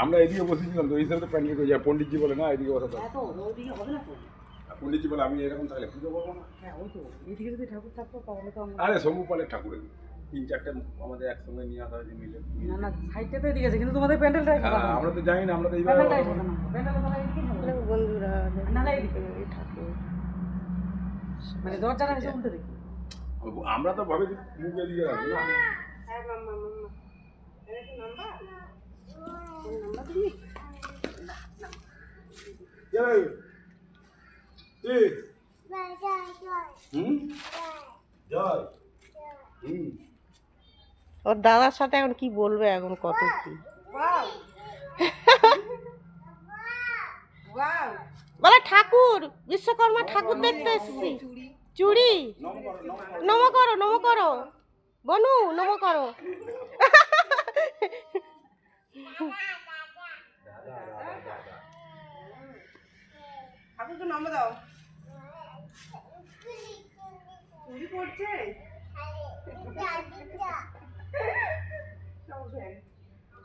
আমরা এদিকে বসেছিলাম তো এই সাইডে প্যান্ডেল করে পণ্ডিতজি বলে না এদিকে বসা পণ্ডিতজি বলে আমি এরকম থাকলে পুজো করবো না। আরে শম্ভু পালের ঠাকুর 3-4টে আমাদের একসঙ্গে নিয়ে আসা হয়েছে মিলে। না না সাইডটা তো এদিকে আছে কিন্তু তোমাদের প্যান্ডেলটাই আমরা তো জানি না, আমরা তো এইভাবে বন্ধুরা না না এদিকে ঠাকুর মানে দরজাটা এসে উল্টে দেখি আমরা তো ভাবে মুখ এদিকে রাখবো না। ওর দাদার সাথে এখন কি বলবে, এখন কত কি বলে ঠাকুর বিশ্বকর্মা ঠাকুর দেখতে এসেছি। চুড়ি নম করো নম করো বনু নম করো। ঠাকুরকে নম দাও চুরি করছে।